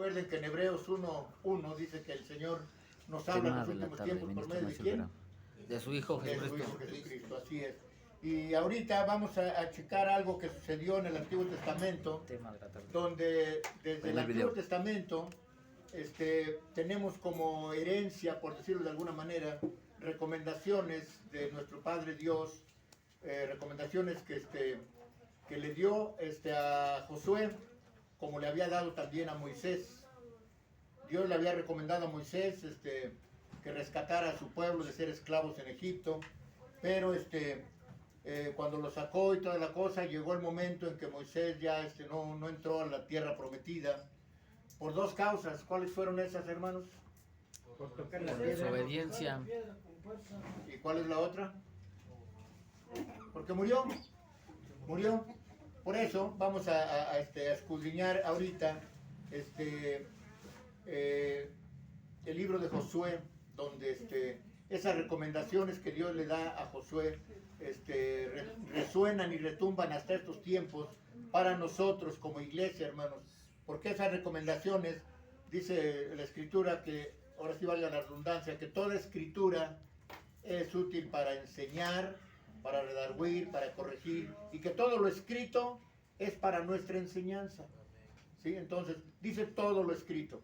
recuerden que en Hebreos 1:1 dice que el Señor nos habla en los últimos tiempos por medio de quién? De su Hijo De su Jesucristo. Hijo Jesucristo, así es. Y ahorita vamos a checar algo que sucedió en el Antiguo Testamento, donde desde el Antiguo Testamento tenemos como herencia, por decirlo de alguna manera, recomendaciones de nuestro Padre Dios, recomendaciones que le dio a Josué, como le había dado también a Moisés. Dios le había recomendado a Moisés que rescatara a su pueblo de ser esclavos en Egipto, pero cuando lo sacó y toda la cosa, llegó el momento en que Moisés ya no entró a la tierra prometida, por dos causas. ¿Cuáles fueron esas, hermanos? Por tocar la Por piedra. desobediencia. ¿Y cuál es la otra? Porque murió. Murió. Por eso vamos a escudriñar ahorita el libro de Josué, donde esas recomendaciones que Dios le da a Josué resuenan y retumban hasta estos tiempos para nosotros como iglesia, hermanos. Porque esas recomendaciones, dice la Escritura, que, ahora sí valga la redundancia, que toda Escritura es útil para enseñar, para redarguir, para corregir, y que todo lo escrito es para nuestra enseñanza. ¿Sí? Entonces, dice todo lo escrito.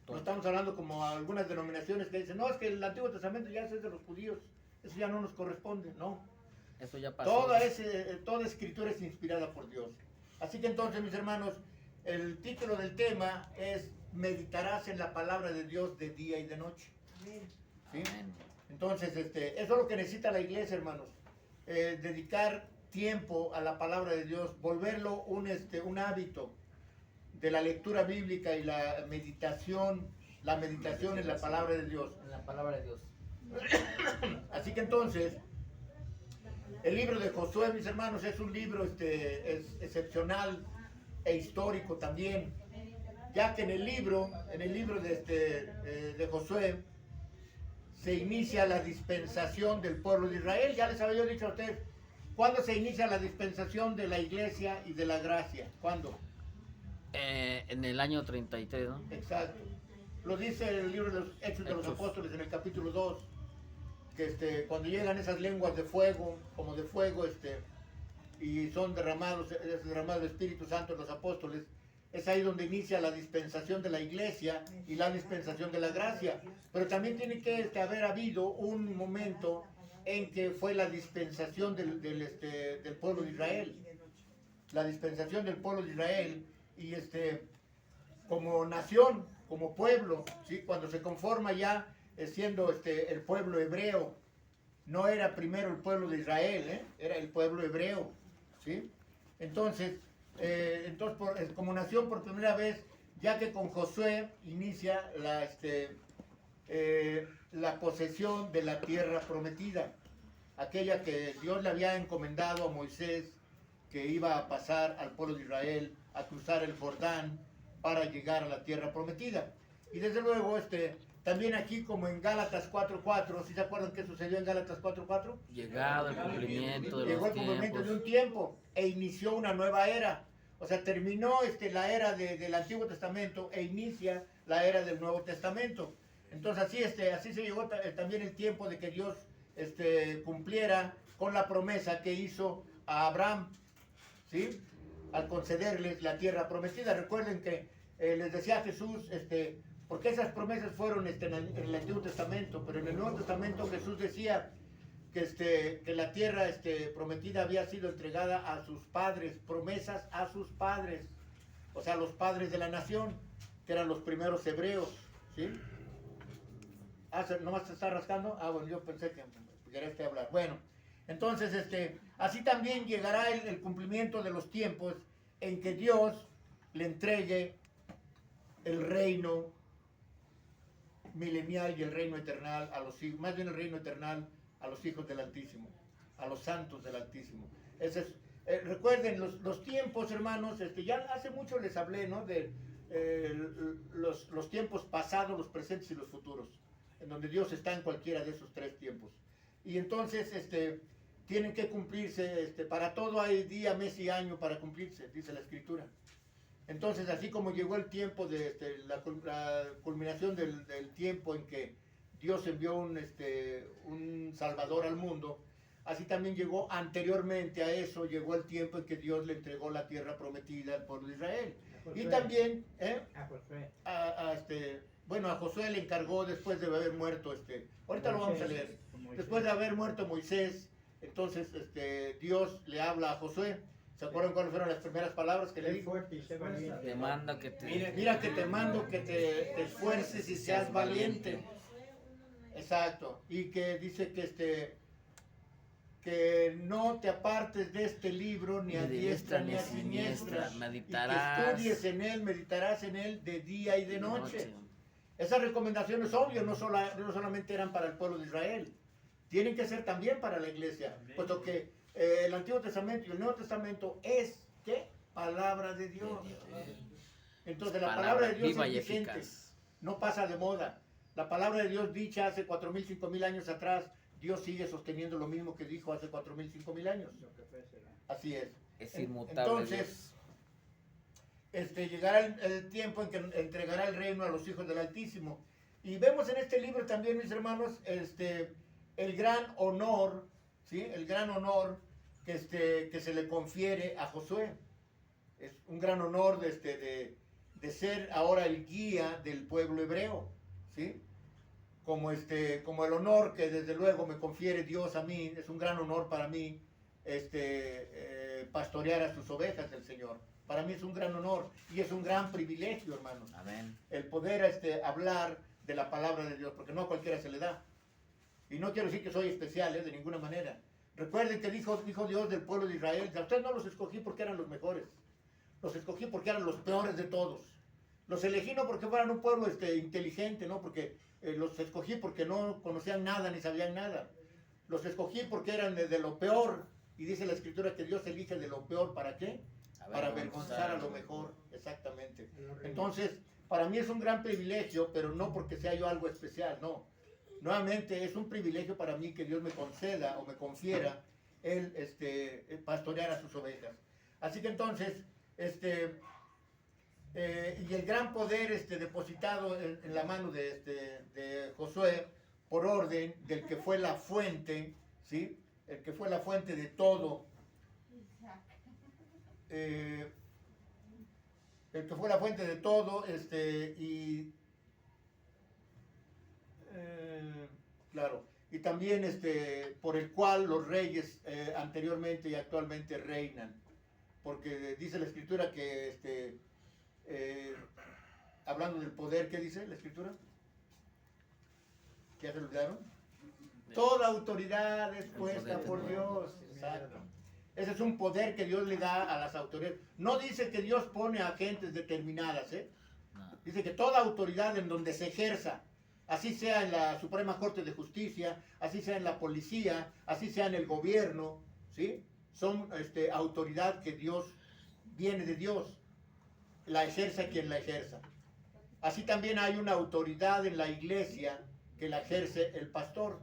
No estamos hablando como algunas denominaciones que dicen, no, es que el Antiguo Testamento ya es de los judíos, eso ya no nos corresponde. No. Eso ya pasó. Toda escritura es inspirada por Dios. Así que entonces, mis hermanos, el título del tema es meditarás en la palabra de Dios de día y de noche. ¿Sí? Entonces, eso es lo que necesita la iglesia, hermanos. Dedicar tiempo a la palabra de Dios, volverlo un hábito de la lectura bíblica y la meditación en la palabra de Dios. En la palabra de Dios. Así que entonces, el libro de Josué, mis hermanos, es un libro es excepcional e histórico también, ya que en el libro de Josué se inicia la dispensación del pueblo de Israel. Ya les había dicho a ustedes, ¿cuándo se inicia la dispensación de la iglesia y de la gracia? ¿Cuándo? En el año 33, ¿no? Exacto. Lo dice el libro de los Hechos de los Apóstoles en el capítulo 2, que cuando llegan esas lenguas de fuego, como de fuego, y son derramados el Espíritu Santo en los apóstoles, es ahí donde inicia la dispensación de la iglesia y la dispensación de la gracia. Pero también tiene que haber habido un momento en que fue la dispensación del pueblo de Israel. La dispensación del pueblo de Israel y como nación, como pueblo, ¿sí? Cuando se conforma ya siendo el pueblo hebreo. No era primero el pueblo de Israel, era el pueblo hebreo, ¿sí? Entonces como nación por primera vez, ya que con Josué inicia la posesión de la tierra prometida, aquella que Dios le había encomendado a Moisés, que iba a pasar al pueblo de Israel a cruzar el Jordán para llegar a la tierra prometida. Y desde luego, también aquí como en Gálatas 4:4, ¿sí se acuerdan qué sucedió en Gálatas 4:4? Llegado el cumplimiento de Llegó los el cumplimiento de tiempos. un tiempo e inició una nueva era. O sea, terminó la era del Antiguo Testamento e inicia la era del Nuevo Testamento. Entonces así se llegó también el tiempo de que Dios cumpliera con la promesa que hizo a Abraham, ¿sí? Al concederles la tierra prometida. Recuerden que les decía Jesús, porque esas promesas fueron en el Antiguo Testamento, pero en el Nuevo Testamento Jesús decía que la tierra prometida había sido entregada a sus padres, promesas a sus padres, o sea, los padres de la nación, que eran los primeros hebreos, ¿sí? ¿Nomás te está rascando? Bueno, yo pensé que querías hablar. Bueno, entonces, así también llegará el cumplimiento de los tiempos en que Dios le entregue el reino milenial y el reino eternal a los hijos, más bien el reino eternal a los hijos del Altísimo, a los santos del Altísimo. Recuerden los tiempos, hermanos, ya hace mucho les hablé, ¿no? De los tiempos pasados, los presentes y los futuros, en donde Dios está en cualquiera de esos tres tiempos. Y entonces, tienen que cumplirse, para todo hay día, mes y año para cumplirse, dice la Escritura. Entonces, así como llegó el tiempo de la culminación del tiempo en que Dios envió un Salvador al mundo, así también llegó anteriormente a eso, llegó el tiempo en que Dios le entregó la tierra prometida al pueblo de Israel. Y también, bueno, a Josué le encargó después de haber muerto, ahorita lo vamos a leer, después de haber muerto Moisés, entonces Dios le habla a Josué. ¿Se acuerdan cuáles fueron las primeras palabras que le dijo? Te manda que te... Mira que te mando que te esfuerces y seas valiente. Exacto. Y que dice que no te apartes de este libro ni a diestra ni a siniestra. Meditarás. Y que meditarás en él de día y de noche. Esas recomendaciones, obvio, no solamente eran para el pueblo de Israel. Tienen que ser también para la iglesia. Puesto que el Antiguo Testamento y el Nuevo Testamento es, ¿qué? Palabra de Dios. Entonces la palabra de Dios es vigente, no pasa de moda. La palabra de Dios dicha hace 4.000, 5.000 años atrás, Dios sigue sosteniendo lo mismo que dijo hace 4.000, 5.000 años. Así es. Es inmutable. Entonces, llegará el tiempo en que entregará el reino a los hijos del Altísimo. Y vemos en este libro también, mis hermanos, el gran honor, ¿sí? El gran honor que se le confiere a Josué. Es un gran honor de ser ahora el guía del pueblo hebreo, ¿sí? Como el honor que desde luego me confiere Dios a mí, es un gran honor para mí, pastorear a sus ovejas del Señor. Para mí es un gran honor y es un gran privilegio, hermanos. Amén. El poder hablar de la palabra de Dios, porque no a cualquiera se le da. Y no quiero decir que soy especial, de ninguna manera. Recuerden que dijo Dios del pueblo de Israel, a ustedes no los escogí porque eran los mejores, los escogí porque eran los peores de todos. Los elegí no porque fueran un pueblo inteligente, no porque los escogí porque no conocían nada ni sabían nada. Los escogí porque eran de lo peor. Y dice la Escritura que Dios elige de lo peor, ¿para qué? Para avergonzar a lo mejor, exactamente. Entonces, para mí es un gran privilegio, pero no porque sea yo algo especial, no. Nuevamente, es un privilegio para mí que Dios me conceda o me confiera el pastorear a sus ovejas. Así que entonces, y el gran poder depositado en la mano de Josué, por orden del que fue la fuente, ¿sí? El que fue la fuente de todo. El que fue la fuente de todo, claro, y también por el cual los reyes anteriormente y actualmente reinan, porque dice la Escritura que hablando del poder, ¿qué dice la Escritura? ¿Ya se olvidaron? Toda autoridad es puesta por Dios. Exacto. Ese es un poder que Dios le da a las autoridades. No dice que Dios pone a gentes determinadas, Dice que toda autoridad en donde se ejerza, así sea en la Suprema Corte de Justicia, así sea en la policía, así sea en el gobierno, ¿sí? Son autoridad que Dios, viene de Dios, la ejerza quien la ejerza. Así también hay una autoridad en la iglesia que la ejerce el pastor.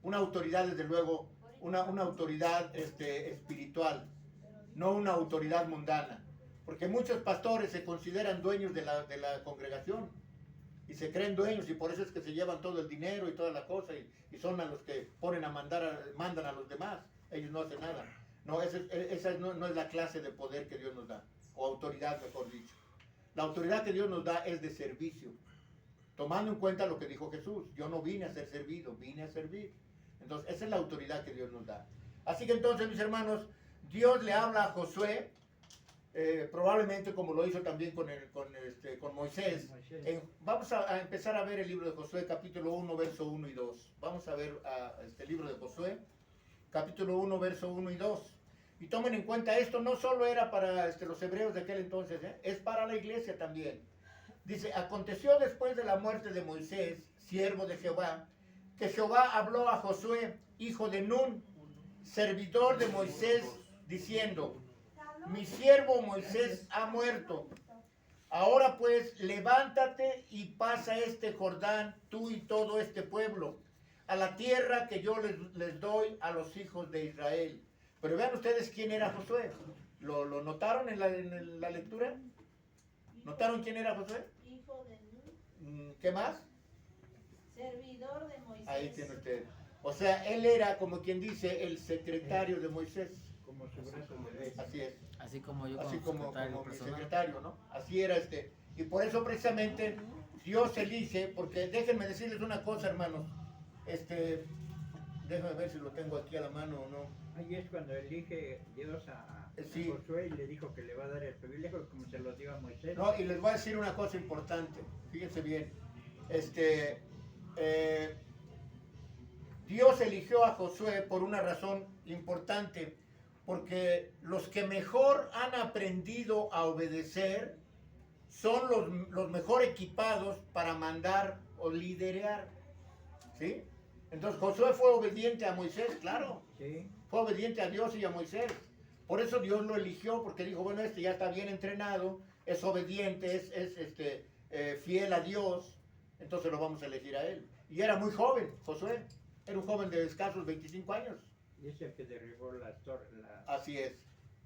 Una autoridad, desde luego, una autoridad espiritual, no una autoridad mundana. Porque muchos pastores se consideran dueños de la congregación y se creen dueños, y por eso es que se llevan todo el dinero y toda la cosa, y son a los que mandan a los demás. Ellos no hacen nada. No, esa no es la clase de poder que Dios nos da, o autoridad, mejor dicho. La autoridad que Dios nos da es de servicio, tomando en cuenta lo que dijo Jesús: yo no vine a ser servido, vine a servir. Entonces, esa es la autoridad que Dios nos da. Así que entonces, mis hermanos, Dios le habla a Josué, probablemente como lo hizo también con Moisés. Vamos a empezar a ver el libro de Josué, capítulo 1, verso 1 y 2. Vamos a ver este libro de Josué, capítulo 1, verso 1 y 2. Y tomen en cuenta, esto no solo era para los hebreos de aquel entonces, es para la iglesia también. Dice: aconteció después de la muerte de Moisés, siervo de Jehová, que Jehová habló a Josué, hijo de Nun, servidor de Moisés, diciendo: mi siervo Moisés ha muerto. Ahora pues, levántate y pasa este Jordán, tú y todo este pueblo, a la tierra que yo les doy a los hijos de Israel. Pero vean ustedes quién era Josué. ¿Lo notaron en la lectura? ¿Notaron quién era Josué? Hijo de Nun. ¿Qué más? Servidor de Moisés. Ahí tiene usted. O sea, él era, como quien dice, el secretario de Moisés. Como su brazo derecho. Así es. Así como yo Así como mi personal. secretario, ¿no? Así era Y por eso precisamente Dios elige, porque déjenme decirles una cosa, hermanos. Déjenme ver si lo tengo aquí a la mano o no. Ahí es cuando elige Dios a Sí. Josué y le dijo que le va a dar el privilegio como se lo dio a Moisés. No, y les voy a decir una cosa importante. Fíjense bien. Dios eligió a Josué por una razón importante, porque los que mejor han aprendido a obedecer son los mejor equipados para mandar o liderar, ¿sí? Entonces Josué fue obediente a Moisés, claro, Sí. fue obediente a Dios y a Moisés. Por eso Dios lo eligió, porque dijo, bueno, ya está bien entrenado, es obediente, es fiel a Dios, entonces lo vamos a elegir a él. Y era muy joven, Josué, era un joven de escasos 25 años. Y es el que derribó las torres. Así es,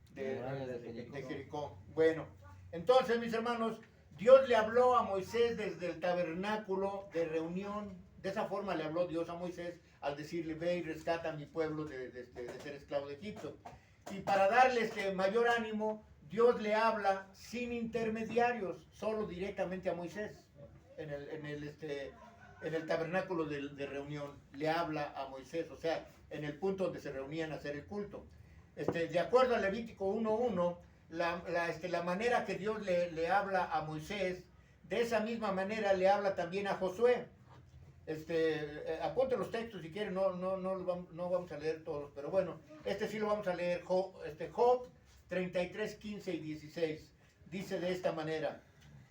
de de Jericó. Bueno, entonces mis hermanos, Dios le habló a Moisés desde el tabernáculo de reunión. De esa forma le habló Dios a Moisés al decirle, ve y rescata a mi pueblo de ser esclavo de Egipto. Y para darle mayor ánimo, Dios le habla sin intermediarios, solo directamente a Moisés, en el tabernáculo de reunión. Le habla a Moisés, o sea, en el punto donde se reunían a hacer el culto. De acuerdo a Levítico 1:1, la manera que Dios le habla a Moisés, de esa misma manera le habla también a Josué. Apunte los textos si quieren, no vamos a leer todos, pero bueno, sí lo vamos a leer. Job 33, 15 y 16 dice de esta manera,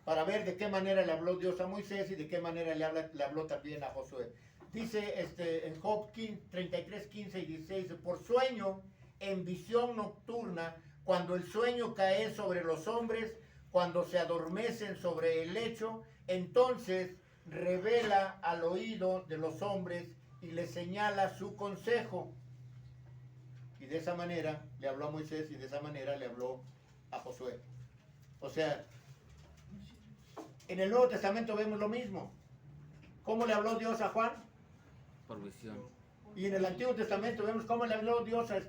para ver de qué manera le habló Dios a Moisés y de qué manera le habló también a Josué. Dice en Job 33, 15 y 16, por sueño, en visión nocturna, cuando el sueño cae sobre los hombres, cuando se adormecen sobre el lecho, entonces revela al oído de los hombres y les señala su consejo. Y de esa manera le habló a Moisés y de esa manera le habló a Josué. O sea, en el Nuevo Testamento vemos lo mismo. ¿Cómo le habló Dios a Juan? Por visión. Y en el Antiguo Testamento vemos cómo le habló Dios a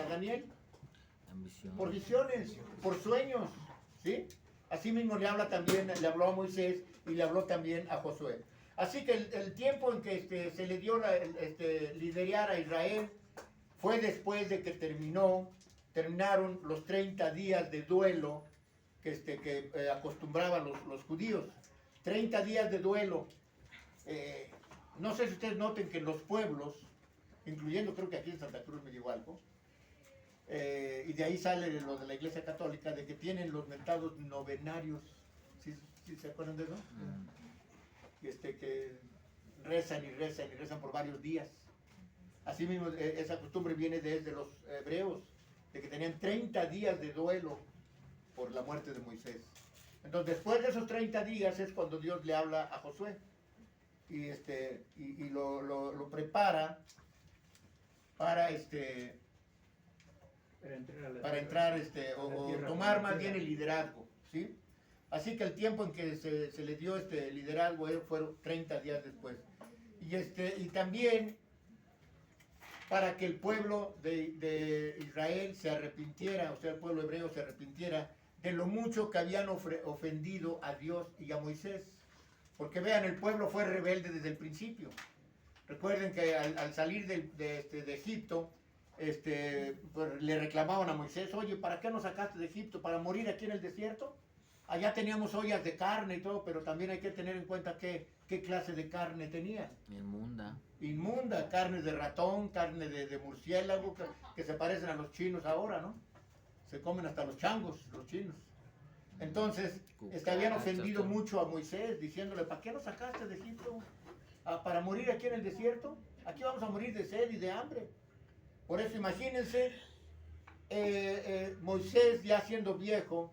Daniel. En visión. Por visiones, por sueños, ¿sí? Así mismo le habló a Moisés y le habló también a Josué. Así que el tiempo en que se le dio liderar a Israel fue después de que terminaron los 30 días de duelo que acostumbraban los judíos. 30 días de duelo. No sé si ustedes noten que en los pueblos, incluyendo creo que aquí en Santa Cruz me llegó algo, y de ahí sale lo de la Iglesia Católica, de que tienen los mentados novenarios. ¿Sí se acuerdan de eso? Que rezan y rezan y rezan por varios días. Así mismo, esa costumbre viene desde los hebreos, de que tenían 30 días de duelo por la muerte de Moisés. Entonces, después de esos 30 días es cuando Dios le habla a Josué y lo prepara para entrar o tomar más bien el liderazgo, ¿sí? Así que el tiempo en que se le dio liderazgo fueron 30 días después. Y también para que el pueblo de Israel se arrepintiera, o sea, el pueblo hebreo se arrepintiera de lo mucho que habían ofendido a Dios y a Moisés. Porque vean, el pueblo fue rebelde desde el principio. Recuerden que al salir de Egipto, pues, le reclamaban a Moisés, oye, ¿para qué nos sacaste de Egipto? ¿Para morir aquí en el desierto? Allá teníamos ollas de carne y todo, pero también hay que tener en cuenta qué clase de carne tenían. Inmunda. Inmunda, carnes de ratón, carne de murciélago, que se parecen a los chinos ahora, ¿no? Se comen hasta los changos, los chinos. Entonces, habían ofendido mucho a Moisés, diciéndole, ¿para qué nos sacaste de Egipto? ¿Para morir aquí en el desierto? Aquí vamos a morir de sed y de hambre. Por eso imagínense, Moisés ya siendo viejo,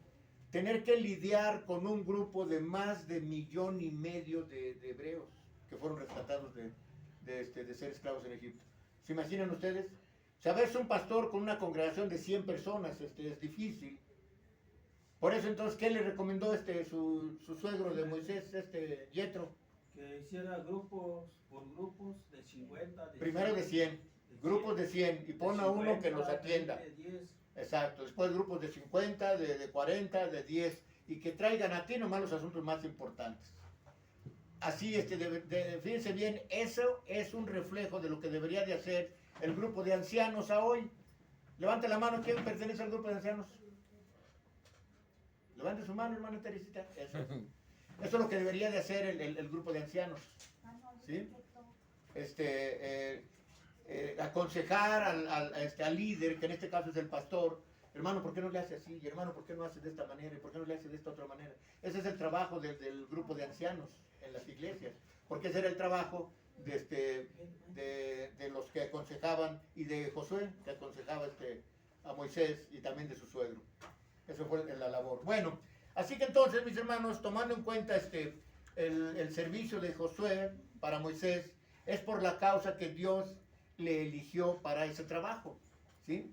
tener que lidiar con un grupo de más de 1,5 millones de hebreos que fueron rescatados de ser esclavos en Egipto. ¿Se imaginan ustedes? Saberse un pastor con una congregación de 100 personas es difícil. Por eso entonces, ¿qué le recomendó su suegro de Moisés, Yetro? Que hiciera grupos por grupos de 50, de Primero de 100, grupos de 100, y pon a uno que los atienda. 20, 10. Exacto, después grupos de 50, de 40, de 10, y que traigan a ti nomás los asuntos más importantes. Así, fíjense bien, eso es un reflejo de lo que debería de hacer el grupo de ancianos a hoy. Levante la mano, ¿quién pertenece al grupo de ancianos? Levante su mano, hermana Teresita. Eso es lo que debería de hacer el grupo de ancianos. ¿Sí? Aconsejar al líder, que en este caso es el pastor. Hermano, ¿por qué no le hace así? Y hermano, ¿por qué no hace de esta manera? ¿Y por qué no le hace de esta otra manera? Ese es el trabajo del grupo de ancianos en las iglesias. Porque ese era el trabajo de los que aconsejaban, y de Josué, que aconsejaba a Moisés, y también de su suegro. Eso fue la labor. Bueno, así que entonces, mis hermanos, tomando en cuenta el servicio de Josué para Moisés, es por la causa que Dios le eligió para ese trabajo, ¿sí?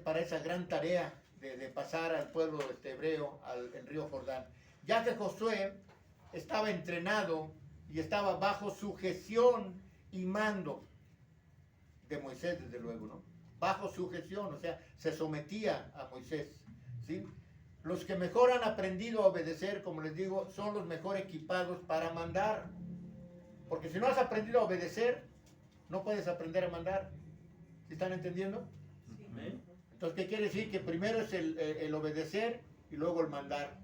Para esa gran tarea de pasar al pueblo hebreo el río Jordán. Ya que Josué estaba entrenado y estaba bajo sujeción y mando de Moisés, desde luego, ¿no? Bajo sujeción, o sea, se sometía a Moisés, ¿sí? Los que mejor han aprendido a obedecer, como les digo, son los mejor equipados para mandar. Porque si no has aprendido a obedecer, no puedes aprender a mandar. ¿Sí están entendiendo? ¿Eh? Entonces, ¿qué quiere decir? Que primero es el obedecer y luego el mandar.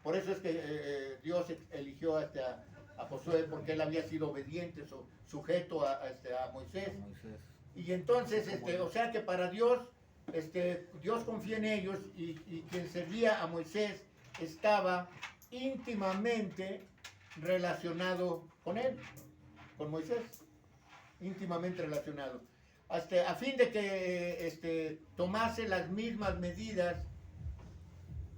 Por eso es que Dios eligió a Josué, porque él había sido obediente, sujeto a Moisés. Moisés. Y entonces, o sea que para Dios, Dios confía en ellos, y quien servía a Moisés estaba íntimamente relacionado con él, con Moisés, íntimamente relacionado, a fin de que tomase las mismas medidas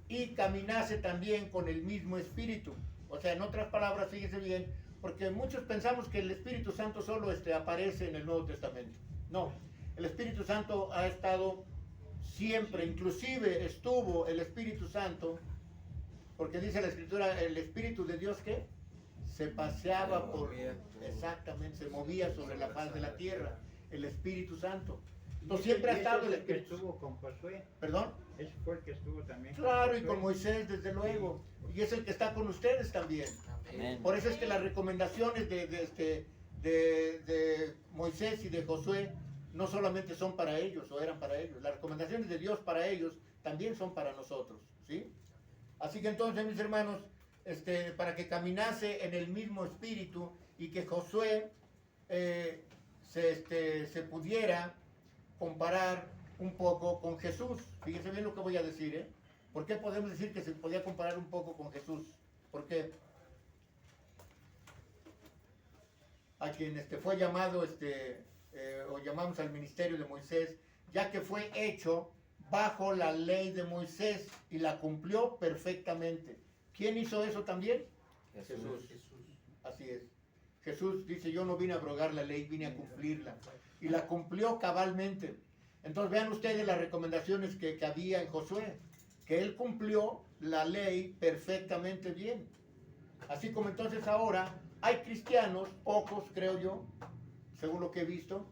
y caminase también con el mismo espíritu. O sea, en otras palabras, fíjese bien, porque muchos pensamos que el Espíritu Santo solo aparece en el Nuevo Testamento. No, el Espíritu Santo ha estado siempre, inclusive estuvo el Espíritu Santo, porque dice la Escritura, el Espíritu de Dios, ¿qué? Se paseaba exactamente, se movía sobre la faz de la tierra, el Espíritu Santo. Entonces siempre ha estado el que Espíritu. estuvo con Josué. ¿Perdón? Ese fue el que estuvo también Claro, y Josué. con Moisés, desde luego. Y es el que está con ustedes también. Amén. Por eso es que las recomendaciones de Moisés y de Josué no solamente son para ellos, o eran para ellos. Las recomendaciones de Dios para ellos también son para nosotros, ¿sí? Así que entonces, mis hermanos, para que caminase en el mismo espíritu, y que Josué se pudiera comparar un poco con Jesús. Fíjense bien lo que voy a decir, ¿eh? ¿Por qué podemos decir que se podía comparar un poco con Jesús? ¿Por qué? A quien fue llamado, o llamamos al ministerio de Moisés, ya que fue hecho bajo la ley de Moisés y la cumplió perfectamente. ¿Quién hizo eso también? Jesús. Así es. Jesús dice, yo no vine a abrogar la ley, vine a cumplirla. Y la cumplió cabalmente. Entonces vean ustedes las recomendaciones que había en Josué, que él cumplió la ley perfectamente bien. Así como entonces ahora hay cristianos, pocos creo yo, según lo que he visto,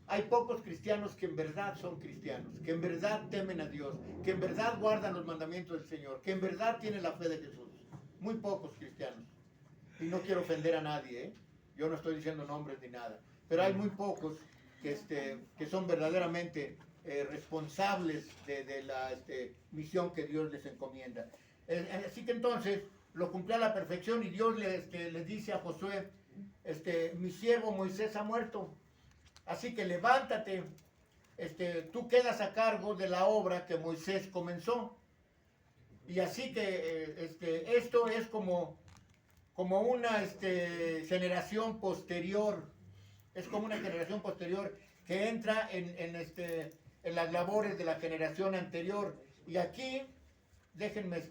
hay pocos cristianos que en verdad son cristianos, que en verdad temen a Dios, que en verdad guardan los mandamientos del Señor, que en verdad tienen la fe de Jesús. Muy pocos cristianos. Y no quiero ofender a nadie, ¿eh? Yo no estoy diciendo nombres ni nada, pero hay muy pocos que son verdaderamente responsables de la misión que Dios les encomienda. Así que entonces lo cumplió a la perfección, y Dios les dice a Josué, mi siervo Moisés ha muerto, así que levántate, tú quedas a cargo de la obra que Moisés comenzó. Y así que esto es como una generación posterior, es como una generación posterior que entra en las labores de la generación anterior. Y aquí, déjenme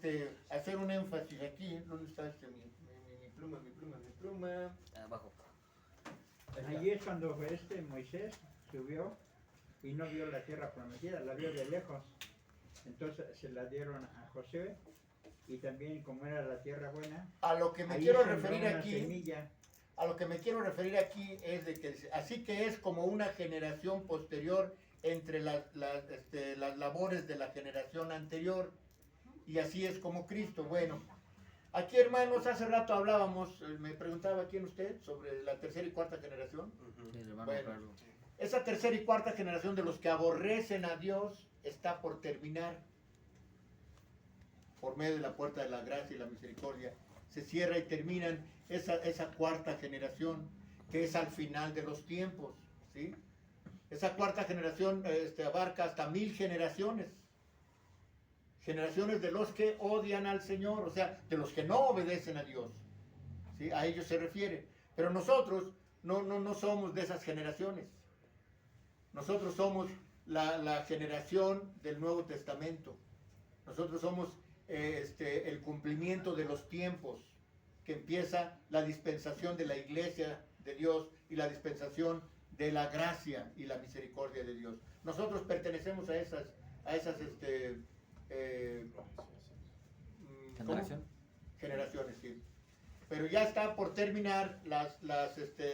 hacer un énfasis aquí. ¿Dónde está mi pluma? Abajo. Allí es cuando Moisés subió y no vio la tierra prometida, la vio de lejos. Entonces se la dieron a Josué y también como era la tierra buena, A lo que me ahí quiero sembró referir una aquí, semilla. a lo que me quiero referir aquí es de que así que es como una generación posterior entre las labores de la generación anterior, y así es como Cristo. Bueno, aquí, hermanos, hace rato hablábamos, me preguntaba quién usted sobre la tercera y cuarta generación. Sí, el hermano Bueno. Carlos. Esa tercera y cuarta generación de los que aborrecen a Dios está por terminar. Por medio de la puerta de la gracia y la misericordia se cierra y terminan esa cuarta generación, que es al final de los tiempos, ¿sí? Esa cuarta generación abarca hasta 1000 generaciones. Generaciones de los que odian al Señor, o sea, de los que no obedecen a Dios, ¿sí? A ellos se refiere. Pero nosotros no somos de esas generaciones. Nosotros somos la generación del Nuevo Testamento. Nosotros somos el cumplimiento de los tiempos, que empieza la dispensación de la iglesia de Dios y la dispensación de la gracia y la misericordia de Dios. Nosotros pertenecemos a esas Generación. generaciones, sí. Pero ya está por terminar las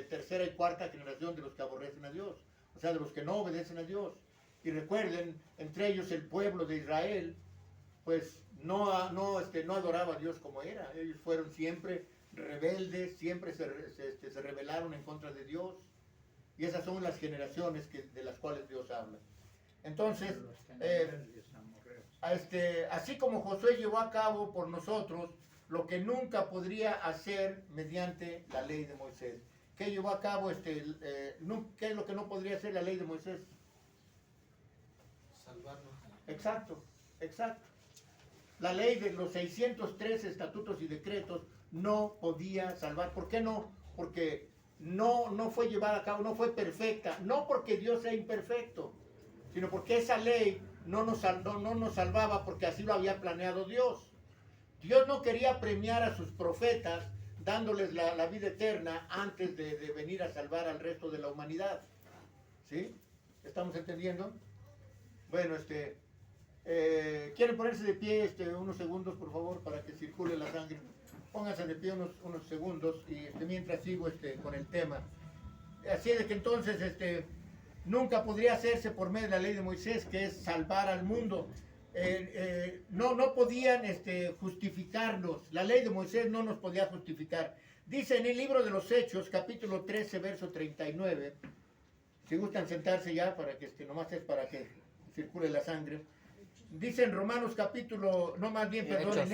tercera y cuarta generación de los que aborrecen a Dios, o sea, de los que no obedecen a Dios. Y recuerden, entre ellos el pueblo de Israel, pues no adoraba a Dios como era. Ellos fueron siempre rebeldes, siempre se rebelaron en contra de Dios. Y esas son las generaciones de las cuales Dios habla. Entonces, Los cananeos y los amorreos. así como Josué llevó a cabo por nosotros lo que nunca podría hacer mediante la ley de Moisés. ¿Qué llevó a cabo ¿qué es lo que no podría hacer la ley de Moisés? Salvarnos. Exacto. La ley de los 603 estatutos y decretos no podía salvar. ¿Por qué no? Porque no fue llevada a cabo, no fue perfecta. No porque Dios sea imperfecto, sino porque esa ley no nos salvaba, porque así lo había planeado Dios. Dios no quería premiar a sus profetas dándoles la vida eterna antes de venir a salvar al resto de la humanidad. ¿Sí? ¿Estamos entendiendo? Bueno, ¿quieren ponerse de pie unos segundos, por favor, para que circule la sangre? Pónganse de pie unos segundos y mientras sigo con el tema. Así es de que entonces nunca podría hacerse por medio de la ley de Moisés, que es salvar al mundo. No podían justificarnos. La ley de Moisés no nos podía justificar. Dice en el libro de los Hechos, capítulo 13, verso 39. Si gustan sentarse ya, para que nomás es para que circule la sangre. Dice en Romanos en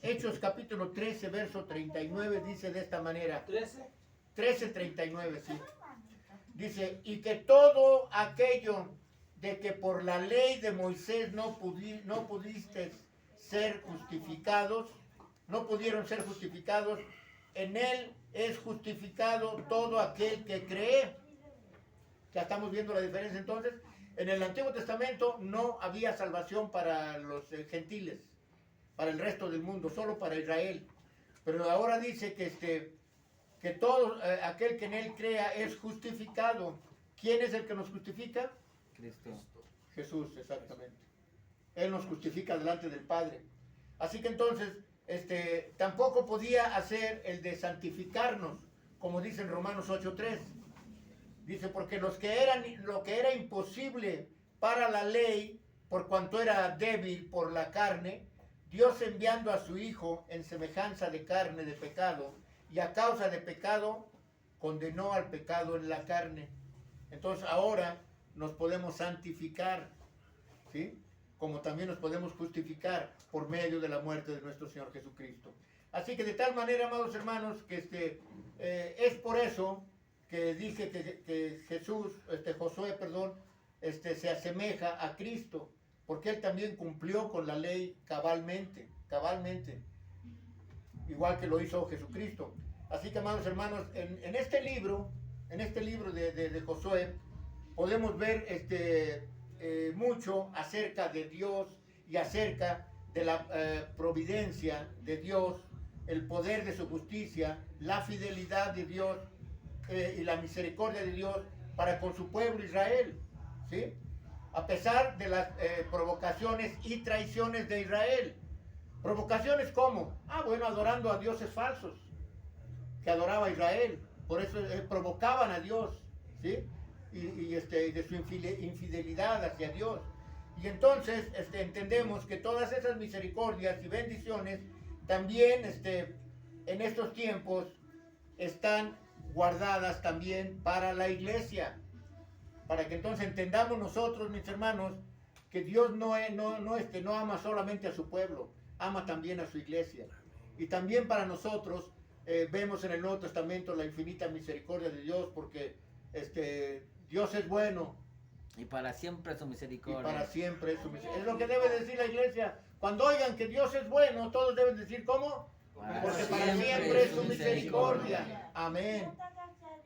Hechos capítulo 13, verso 39, dice de esta manera. 13:39, sí. Dice, y que todo aquello de que por la ley de Moisés no pudiste ser justificados, no pudieron ser justificados, en él es justificado todo aquel que cree. Ya estamos viendo la diferencia entonces. En el Antiguo Testamento no había salvación para los gentiles, para el resto del mundo, solo para Israel. Pero ahora dice que todo aquel que en él crea es justificado. ¿Quién es el que nos justifica? Cristo. Jesús, exactamente. Él nos justifica delante del Padre. Así que entonces, tampoco podía hacer el de santificarnos, como dice en Romanos 8:3. Dice, porque lo que era imposible para la ley, por cuanto era débil por la carne, Dios enviando a su Hijo en semejanza de carne de pecado, y a causa de pecado, condenó al pecado en la carne. Entonces ahora nos podemos santificar, ¿sí? Como también nos podemos justificar por medio de la muerte de nuestro Señor Jesucristo. Así que de tal manera, amados hermanos, que es por eso que dije que Josué, se asemeja a Cristo, porque él también cumplió con la ley cabalmente, igual que lo hizo Jesucristo. Así que, amados hermanos, en este libro de Josué, podemos ver mucho acerca de Dios y acerca de la providencia de Dios, el poder de su justicia, la fidelidad de Dios y la misericordia de Dios para con su pueblo Israel, ¿sí? a pesar de las provocaciones y traiciones de Israel. ¿Provocaciones cómo? Bueno, adorando a dioses falsos que adoraba Israel. Por eso provocaban a Dios, ¿sí? Y de su infidelidad hacia Dios. Y entonces entendemos que todas esas misericordias y bendiciones también en estos tiempos están guardadas también para la iglesia. Para que entonces entendamos nosotros, mis hermanos, que Dios no ama solamente a su pueblo, ama también a su iglesia. Y también para nosotros vemos en el Nuevo Testamento la infinita misericordia de Dios, porque Dios es bueno. Y para siempre su Y misericordia. para siempre es su misericordia. Es lo que debe decir la iglesia. Cuando oigan que Dios es bueno, todos deben decir, ¿cómo? Porque para siempre es su misericordia. Amén.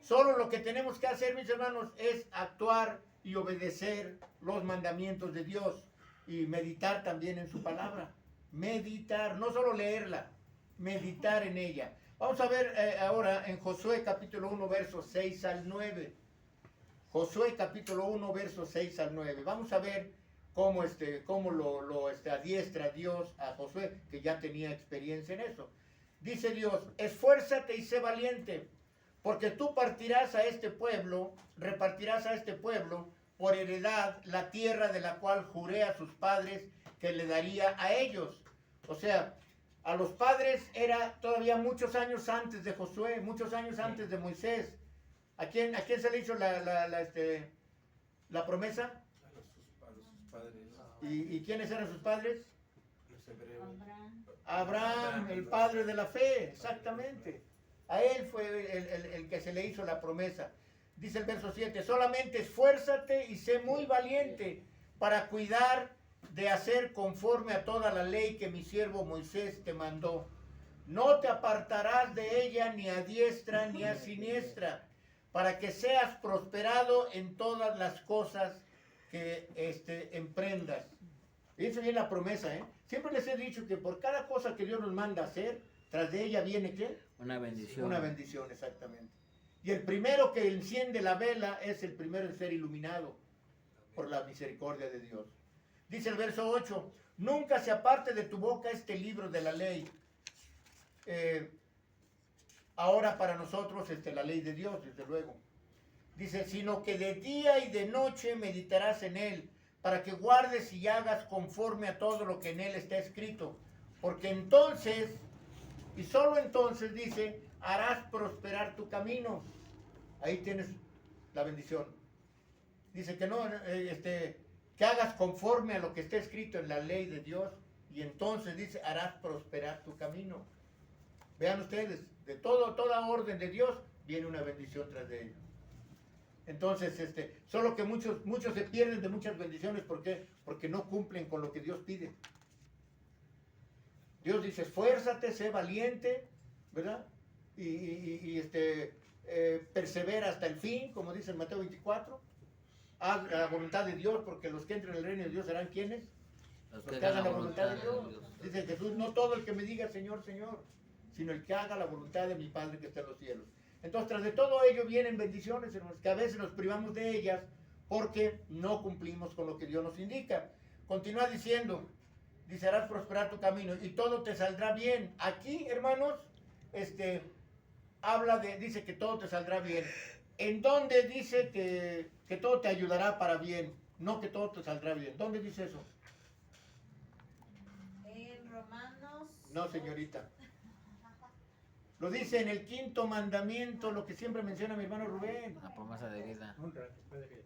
Solo lo que tenemos que hacer, mis hermanos, es actuar y obedecer los mandamientos de Dios y meditar también en su palabra. Meditar, no solo leerla, meditar en ella. Vamos a ver ahora en Josué capítulo 1, versos 6 al 9. Josué capítulo 1, versos 6 al 9. Vamos a ver cómo lo adiestra Dios a Josué, que ya tenía experiencia en eso. Dice Dios, esfuérzate y sé valiente, porque tú repartirás a este pueblo por heredad la tierra de la cual juré a sus padres que le daría a ellos. O sea, a los padres era todavía muchos años antes de Josué, muchos años antes de Moisés. ¿A quién se le hizo la promesa? A sus padres. ¿Y quiénes eran sus padres? Los hebreos. Abraham, el padre de la fe, exactamente. A él fue el que se le hizo la promesa. Dice el verso 7, solamente esfuérzate y sé muy valiente para cuidar de hacer conforme a toda la ley que mi siervo Moisés te mandó. No te apartarás de ella ni a diestra ni a siniestra, para que seas prosperado en todas las cosas que emprendas. Fíjense bien la promesa, ¿eh? Siempre les he dicho que por cada cosa que Dios nos manda hacer, tras de ella viene ¿qué? Una bendición. Una bendición, exactamente. Y el primero que enciende la vela es el primero en ser iluminado por la misericordia de Dios. Dice el verso 8, nunca se aparte de tu boca este libro de la ley. Ahora para nosotros la ley de Dios, desde luego. Dice, sino que de día y de noche meditarás en él, para que guardes y hagas conforme a todo lo que en él está escrito. Porque entonces, y solo entonces, dice, harás prosperar tu camino. Ahí tienes la bendición. Dice que no, que hagas conforme a lo que está escrito en la ley de Dios, y entonces dice, harás prosperar tu camino. Vean ustedes, de toda orden de Dios viene una bendición tras de ello. Entonces, solo que muchos se pierden de muchas bendiciones. ¿Por qué? Porque no cumplen con lo que Dios pide. Dios dice, esfuérzate, sé valiente, ¿verdad? Y persevera hasta el fin, como dice en Mateo 24. Haz la voluntad de Dios, porque los que entren en el reino de Dios serán ¿quiénes? Los que hagan la voluntad de Dios. Dice Jesús, no todo el que me diga Señor, Señor, sino el que haga la voluntad de mi Padre que está en los cielos. Entonces, tras de todo ello vienen bendiciones, hermanos, que a veces nos privamos de ellas porque no cumplimos con lo que Dios nos indica. Continúa diciendo, dice, harás prosperar tu camino y todo te saldrá bien. Aquí, hermanos, dice que todo te saldrá bien. ¿En dónde dice que todo te ayudará para bien? No que todo te saldrá bien. ¿Dónde dice eso? En Romanos. No, señorita. Lo dice en el 5.º mandamiento, lo que siempre menciona mi hermano Rubén. La promesa de vida. Un rato, padre.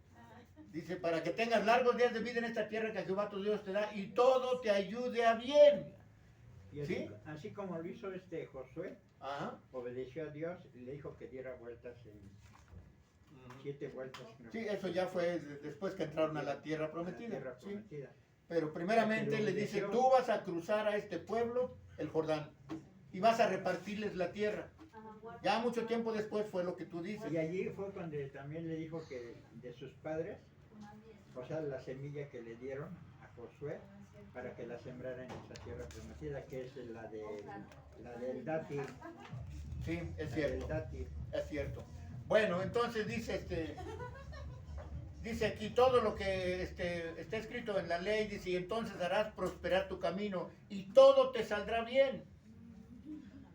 Dice, para que tengas largos días de vida en esta tierra que Jehová tu Dios te da y todo te ayude a bien. Y así, ¿Sí? así como lo hizo Josué, Ajá. obedeció a Dios y le dijo que diera vueltas en 7 vueltas. ¿No? Sí, eso ya fue después que entraron a la tierra prometida. La tierra ¿sí? prometida. Pero primeramente Pero le dice, obedeció. tú vas a cruzar a este pueblo el Jordán y vas a repartirles la tierra. Ya mucho tiempo después fue lo que tú dices. Y allí fue cuando también le dijo que de sus padres, o sea, la semilla que le dieron a Josué para que la sembrara en esa tierra prometida, que es la del dátil. Sí, es La del cierto. dátil. Es cierto. Bueno, entonces dice dice aquí todo lo que está escrito en la ley, dice, y entonces harás prosperar tu camino y todo te saldrá bien.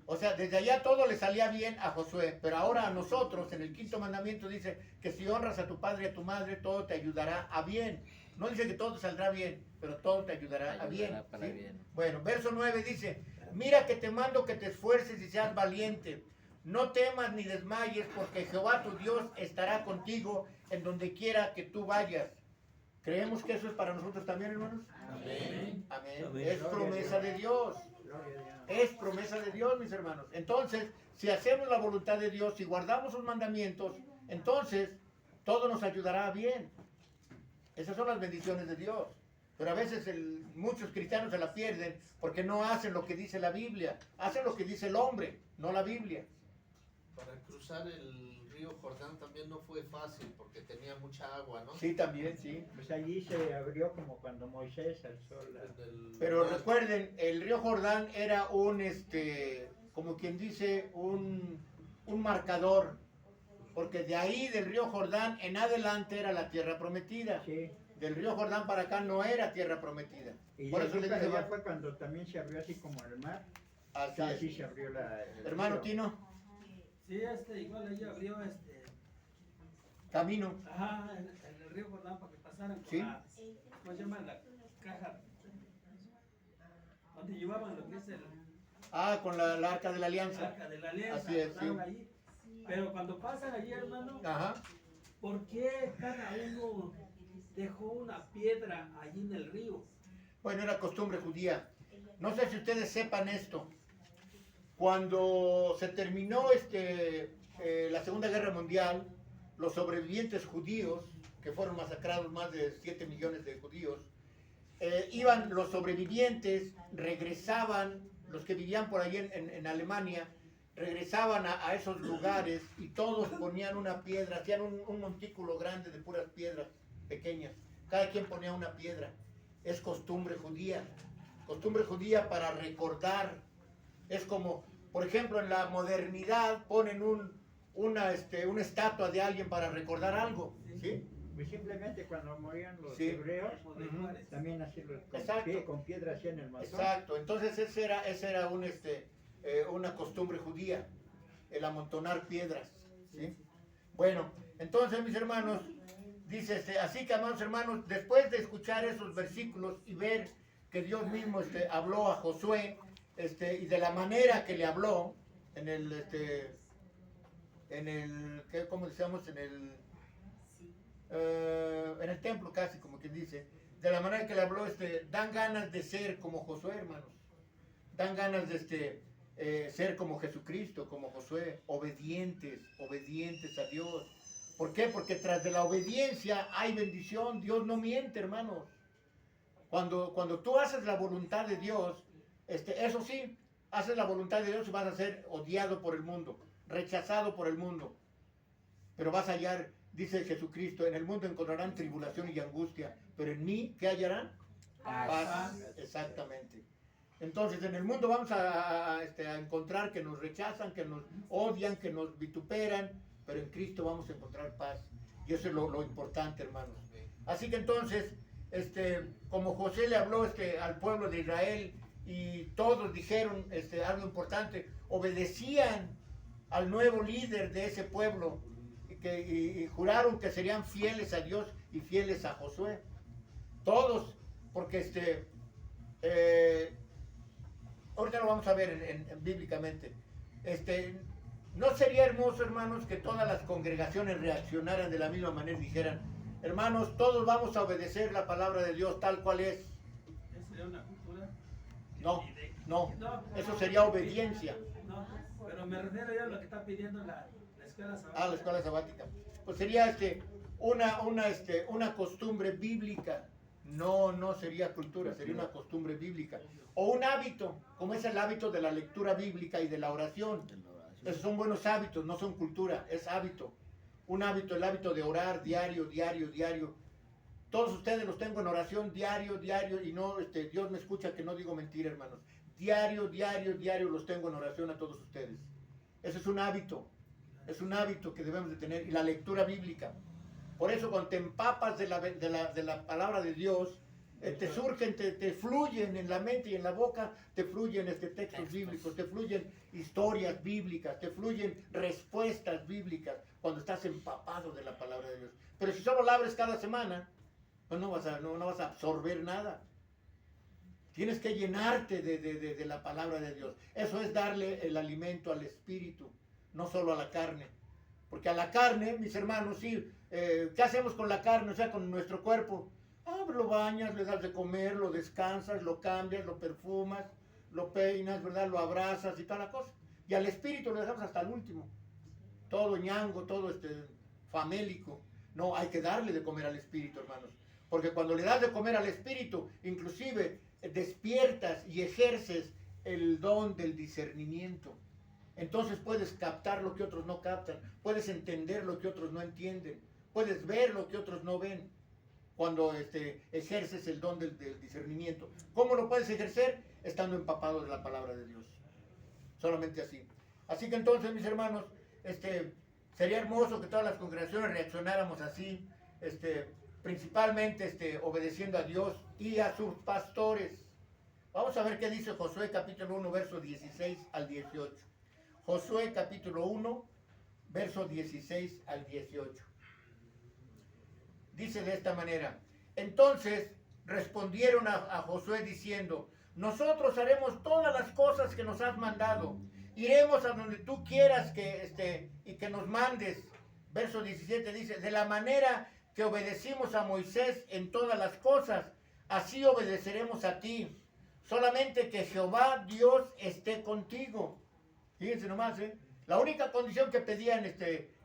O sea, desde allá todo le salía bien a Josué, pero ahora a nosotros, en el quinto mandamiento dice que si honras a tu padre y a tu madre, todo te ayudará a bien. No dice que todo te saldrá bien, pero todo te ayudará a bien. Para ¿sí? bien. Bueno, verso 9 dice, mira que te mando que te esfuerces y seas valiente. No temas ni desmayes, porque Jehová tu Dios estará contigo en donde quiera que tú vayas. ¿Creemos que eso es para nosotros también, hermanos? Amén. Amén. Amén. Es promesa de Dios. Gloria a Dios. Es promesa de Dios, mis hermanos. Entonces, si hacemos la voluntad de Dios, si guardamos sus mandamientos, entonces todo nos ayudará bien. Esas son las bendiciones de Dios. Pero a veces muchos cristianos se la pierden porque no hacen lo que dice la Biblia. Hacen lo que dice el hombre, no la Biblia. Para cruzar el río Jordán también no fue fácil porque tenía mucha agua, ¿no? Sí, también, sí. Pues allí se abrió como cuando Moisés alzó la... Pero recuerden, el río Jordán era como quien dice, un marcador. Porque de ahí, del río Jordán, en adelante era la tierra prometida. Sí. Del río Jordán para acá no era tierra prometida. Y Por de eso allí le para dije, allá fue cuando también se abrió así como el mar. así Así es. se abrió el Hermano río. Tino, Sí, igual ella abrió camino. ajá, en el río Jordán para que pasaran con Sí. ¿cómo se llama? La caja, donde llevaban lo que es el Con la arca de la alianza. arca de la alianza, Así es, pasaron sí. allí. Pero cuando pasan allí, hermano, Ajá. ¿por qué cada uno dejó una piedra allí en el río? Bueno, era costumbre judía. No sé si ustedes sepan esto. Cuando se terminó la Segunda Guerra Mundial, los sobrevivientes judíos, que fueron masacrados más de 7 millones de judíos, iban los sobrevivientes, regresaban, los que vivían por ahí en Alemania, regresaban a esos lugares y todos ponían una piedra, hacían un montículo grande de puras piedras pequeñas. Cada quien ponía una piedra. Es costumbre judía para recordar. Es como, por ejemplo, en la modernidad ponen una estatua de alguien para recordar algo, ¿sí? Pues simplemente cuando morían los Sí. hebreos, Como de Ujú. Juárez. también así Exacto. con piedra hacían el montón. Exacto, entonces esa era una costumbre judía, el amontonar piedras, ¿sí? Bueno, entonces mis hermanos, dice, así que amados hermanos, después de escuchar esos versículos y ver que Dios mismo habló a Josué, y de la manera que le habló, ¿cómo decíamos? En el templo casi, como quien dice, de la manera que le habló, dan ganas de ser como Josué, hermanos. Dan ganas de ser como Jesucristo, como Josué, obedientes a Dios. ¿Por qué? Porque tras de la obediencia hay bendición. Dios no miente, hermanos. Cuando tú haces la voluntad de Dios, eso sí, haces la voluntad de Dios y vas a ser odiado por el mundo, rechazado por el mundo. Pero vas a hallar, dice Jesucristo, en el mundo encontrarán tribulación y angustia, pero en mí, ¿qué hallarán? Paz. Exactamente. Entonces, en el mundo vamos a encontrar que nos rechazan, que nos odian, que nos vituperan, pero en Cristo vamos a encontrar paz. Y eso es lo importante, hermanos. Así que entonces, como José le habló al pueblo de Israel y todos dijeron algo importante, obedecían al nuevo líder de ese pueblo y juraron que serían fieles a Dios y fieles a Josué. Todos, porque ahorita lo vamos a ver bíblicamente. ¿No sería hermoso, hermanos, que todas las congregaciones reaccionaran de la misma manera y dijeran, hermanos, todos vamos a obedecer la palabra de Dios tal cual es? ¿Esa sería una cultura? No, eso sería obediencia. No, pero me refiero yo a lo que está pidiendo la escuela sabática. La escuela sabática. Pues sería una costumbre bíblica. No sería cultura, sería una costumbre bíblica. O un hábito, como es el hábito de la lectura bíblica y de la oración. Esos son buenos hábitos, no son cultura, es hábito. Un hábito, el hábito de orar diario. Todos ustedes los tengo en oración diario, y no, Dios me escucha que no digo mentira, hermanos. Diario los tengo en oración a todos ustedes. Ese es un hábito que debemos de tener. Y la lectura bíblica. Por eso cuando te empapas de la palabra de Dios, te surgen, te fluyen en la mente y en la boca, te fluyen textos bíblicos, te fluyen historias bíblicas, te fluyen respuestas bíblicas cuando estás empapado de la palabra de Dios. Pero si solo la abres cada semana, pues no vas a absorber nada. Tienes que llenarte de la palabra de Dios. Eso es darle el alimento al espíritu, no solo a la carne. Porque a la carne, mis hermanos, sí, ¿qué hacemos con la carne? O sea, con nuestro cuerpo. Lo bañas, le das de comer, lo descansas, lo cambias, lo perfumas, lo peinas, ¿verdad? Lo abrazas y toda la cosa. Y al espíritu lo dejamos hasta el último. Todo ñango, todo famélico. No, hay que darle de comer al espíritu, hermanos. Porque cuando le das de comer al espíritu, inclusive despiertas y ejerces el don del discernimiento. Entonces puedes captar lo que otros no captan, puedes entender lo que otros no entienden, puedes ver lo que otros no ven cuando ejerces el don del discernimiento. ¿Cómo lo puedes ejercer? Estando empapado de la palabra de Dios. Solamente así. Así que entonces, mis hermanos, sería hermoso que todas las congregaciones reaccionáramos así, principalmente obedeciendo a Dios y a sus pastores. Vamos a ver qué dice Josué capítulo 1, versos 16 al 18. Josué capítulo 1, versos 16 al 18. Dice de esta manera: entonces respondieron a Josué diciendo: nosotros haremos todas las cosas que nos has mandado. Iremos a donde tú quieras y que nos mandes. Verso 17 dice: de la manera que obedecimos a Moisés en todas las cosas, así obedeceremos a ti. Solamente que Jehová Dios esté contigo. Fíjense nomás, la única condición que pedían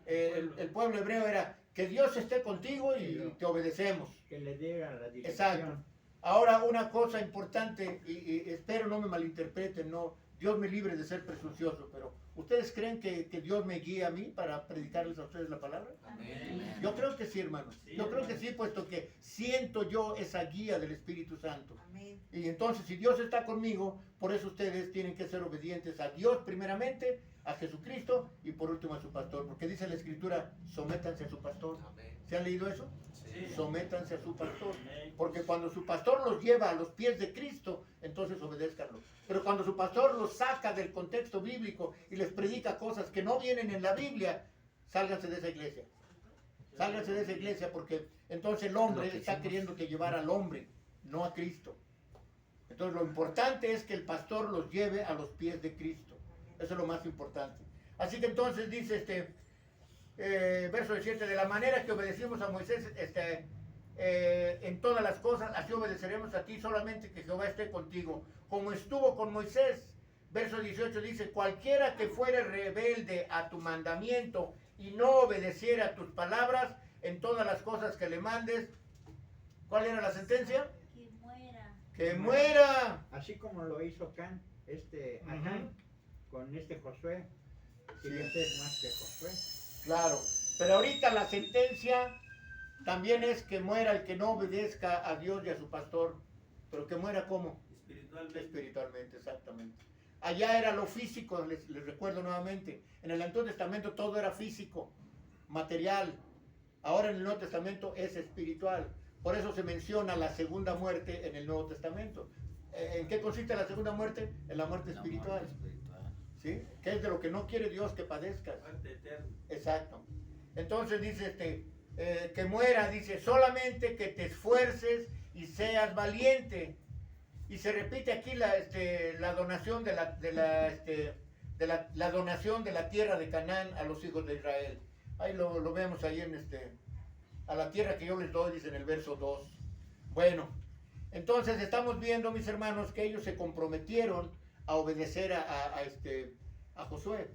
el pueblo hebreo era que Dios esté contigo y te obedecemos. Que le diera la dirección. Exacto. Ahora una cosa importante, y espero no me malinterpreten, no, Dios me libre de ser presuncioso, pero ¿ustedes creen que Dios me guía a mí para predicarles a ustedes la palabra? Amén. Yo creo que sí, hermanos. Yo creo que sí, puesto que siento yo esa guía del Espíritu Santo. Amén. Y entonces, si Dios está conmigo, por eso ustedes tienen que ser obedientes a Dios primeramente, a Jesucristo y por último a su pastor. Porque dice la Escritura: sométanse a su pastor. Amén. ¿Se han leído eso? Sí. Sométanse a su pastor. Amén. Porque cuando su pastor los lleva a los pies de Cristo, entonces obedézcanlo. Pero cuando su pastor los saca del contexto bíblico y les predica cosas que no vienen en la Biblia, sálganse de esa iglesia. Sálganse de esa iglesia, porque entonces el hombre está queriendo que llevar al hombre, no a Cristo. Entonces lo importante es que el pastor los lleve a los pies de Cristo. Eso es lo más importante. Así que entonces dice verso 17: de la manera que obedecimos a Moisés en todas las cosas, así obedeceremos a ti, solamente que Jehová esté contigo, como estuvo con Moisés. Verso 18 dice: cualquiera que fuere rebelde a tu mandamiento y no obedeciera a tus palabras en todas las cosas que le mandes, ¿cuál era la sentencia? Que muera. ¡Que muera! Así como lo hizo Acán con Josué. Quería ser más que Josué. Claro, pero ahorita la sentencia también es que muera el que no obedezca a Dios y a su pastor. Pero que muera ¿cómo? Espiritualmente. Espiritualmente, exactamente. Allá era lo físico, les recuerdo nuevamente. En el Antiguo Testamento todo era físico, material. Ahora en el Nuevo Testamento es espiritual. Por eso se menciona la segunda muerte en el Nuevo Testamento. ¿En qué consiste la segunda muerte? En la muerte La espiritual. muerte espiritual. ¿Sí? Que es de lo que no quiere Dios que padezcas. Muerte eterna. Exacto. Entonces dice que muera, dice, solamente que te esfuerces y seas valiente. Y se repite aquí la donación la donación de la tierra de Canaán a los hijos de Israel. Ahí lo vemos ahí a la tierra que yo les doy, dice en el verso 2. Bueno, entonces estamos viendo, mis hermanos, que ellos se comprometieron a obedecer a Josué.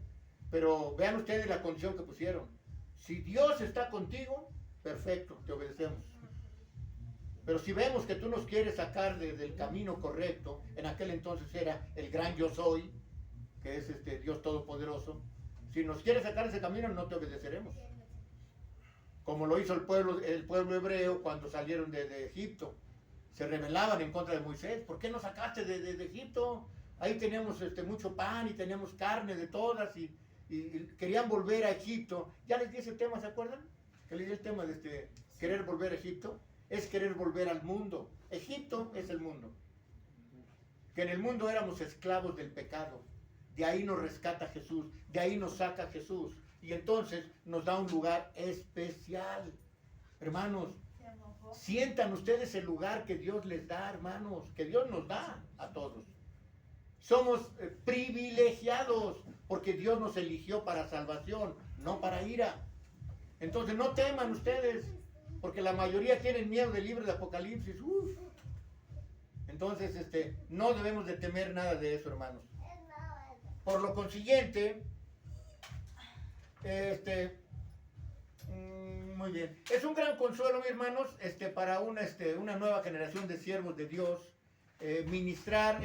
Pero vean ustedes la condición que pusieron. Si Dios está contigo, perfecto, te obedecemos. Pero si vemos que tú nos quieres sacar del camino correcto, en aquel entonces era el gran yo soy, que es Dios Todopoderoso, si nos quieres sacar de ese camino, no te obedeceremos. Como lo hizo el pueblo hebreo cuando salieron de Egipto. Se rebelaban en contra de Moisés. ¿Por qué nos sacaste de Egipto? Ahí teníamos mucho pan y teníamos carne de todas y querían volver a Egipto. Ya les di ese tema, ¿se acuerdan? que le di el tema de querer volver a Egipto, es querer volver al mundo. Egipto es el mundo. Que en el mundo éramos esclavos del pecado. De ahí nos rescata Jesús, de ahí nos saca Jesús. Y entonces nos da un lugar especial. Hermanos, sientan ustedes el lugar que Dios les da, hermanos, que Dios nos da a todos. Somos privilegiados porque Dios nos eligió para salvación, no para ira. Entonces no teman ustedes, porque la mayoría tienen miedo del libro de Apocalipsis. Uf. Entonces no debemos de temer nada de eso, hermanos. Por lo consiguiente, muy bien. Es un gran consuelo, mis hermanos, para una nueva generación de siervos de Dios, ministrar